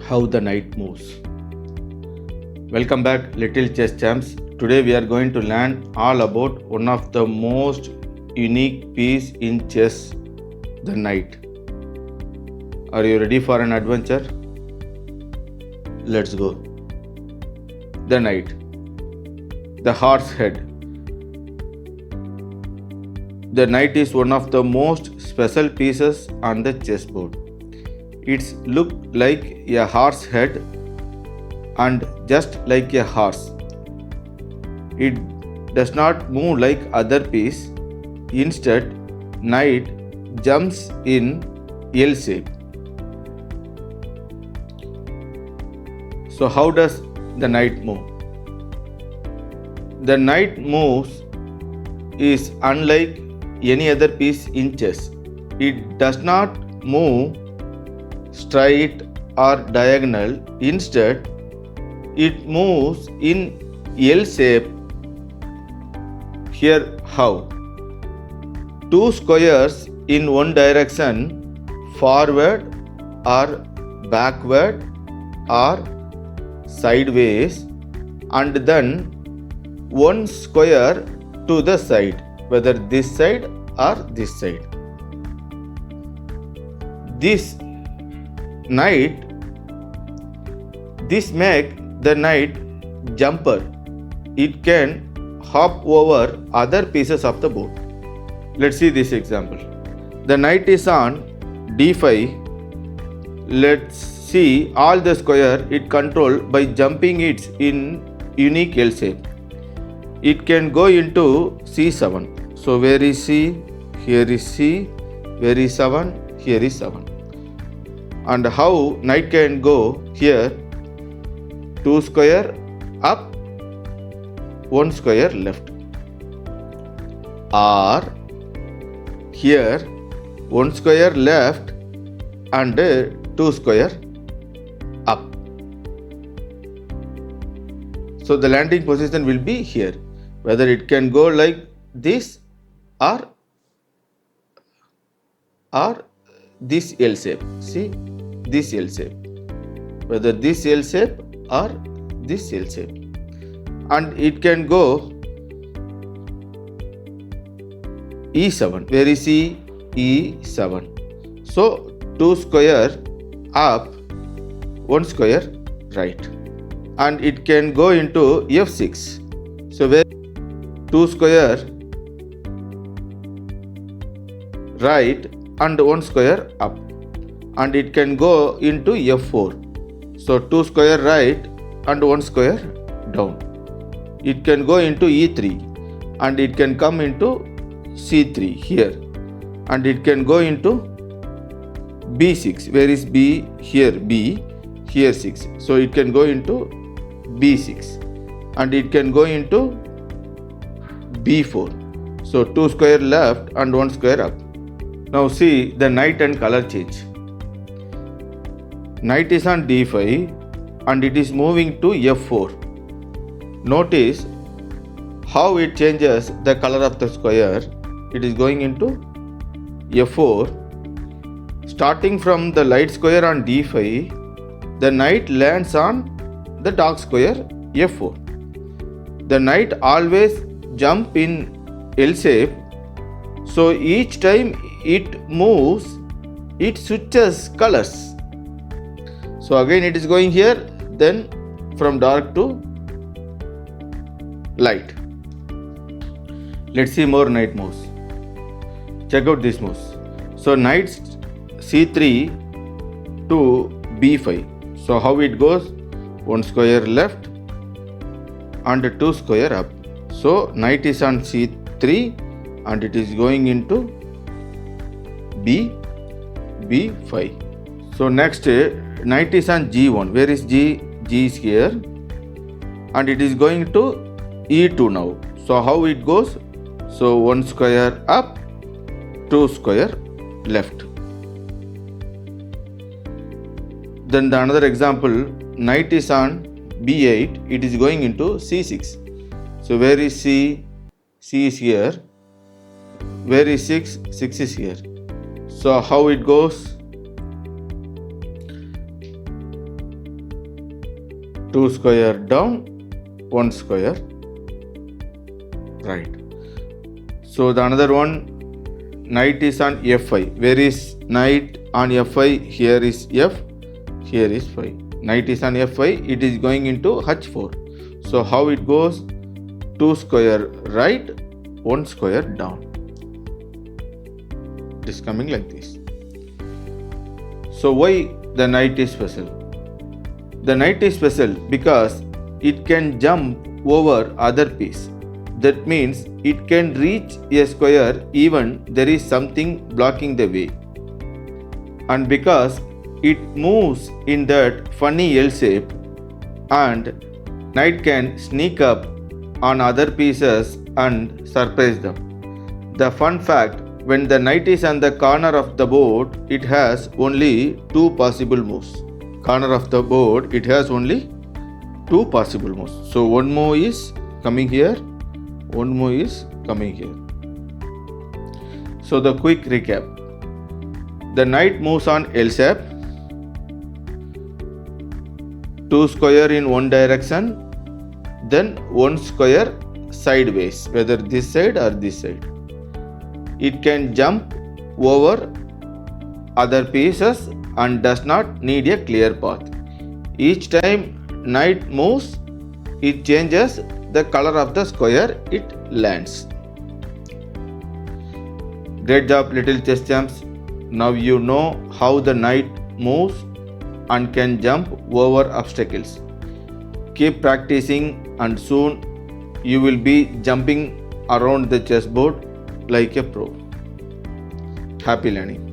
how the knight moves. Welcome back, little chess champs. Today we are going to learn all about one of the most unique piece in chess, the knight. Are you ready for an adventure? Let's go. The knight, the horse head. The knight is one of the most special pieces on the chessboard. It's look like a horse head and just like a horse. It does not move like other piece. Instead, knight jumps in L shape. So how does the knight move? The knight moves is unlike any other piece in chess. It does not move straight or diagonal. Instead, it moves in L shape. Here how? Two squares in one direction, forward or backward or sideways, and then one square to the side, whether this side or this side. This make the knight jumper. It can hop over other pieces of the board. Let's see this example. The knight is on d5. Let's see all the square it control by jumping it in unique L shape. It can go into c7. So where is c? Here is c. Where is 7? Here is 7. And how knight can go here? 2 square up, 1 square left. Or here 1 square left and 2 square up. So the landing position will be here. Whether it can go like this or this L shape. See, this L shape. Whether this L shape or this L shape. And it can go E7. Where is E? E7. So 2 square up, 1 square right. And it can go into F6. So where 2 square right and 1 square up. And it can go into F4. So 2 square right and 1 square down. It can go into E3 and it can come into C3 here. And it can go into B6. Where is B? Here B. Here 6. So it can go into B6. And it can go into B4. So 2 square left and 1 square up. Now see the knight and color change. Knight is on d5 and it is moving to f4. Notice how it changes the color of the square. It is going into f4. Starting from the light square on d5, the knight lands on the dark square f4. The knight always jump in L shape. So each time it moves, it switches colors. So again it is going here, then from dark to light. Let's see more knight moves. Check out these moves. So knight c3 to b5. So how it goes? 1 square left and 2 square up. So knight is on c3 and it is going into b5. So next knight is on g1. Where is g? G is here and it is going to e2 now. So how it goes? So 1 square up, 2 square left. Then the another example, knight is on b8. It is going into c6. So where is c? C is here. Where is 6? 6 is here. So how it goes? 2 square down, 1 square right. So the another one, knight is on f5. Where is knight on f5? Here is f, here is 5. Knight is on f5, it is going into h4. So how it goes? 2 square right, 1 square down. It is coming like this. So why the knight is special? The knight is special because it can jump over other piece. That means it can reach a square even there is something blocking the way. And because it moves in that funny L shape, and knight can sneak up on other pieces and surprise them. The fun fact, when the knight is on the corner of the board, it has only two possible moves. Corner of the board, it has only two possible moves. So one move is coming here, one move is coming here. So the quick recap. The knight moves on L shape, 2 square in one direction, then 1 square sideways, whether this side or this side. It can jump over other pieces and does not need a clear path. Each time knight moves, it changes the color of the square it lands. Great job, little chess champs. Now you know how the knight moves and can jump over obstacles. Keep practicing and soon you will be jumping around the chessboard like a pro. Happy learning.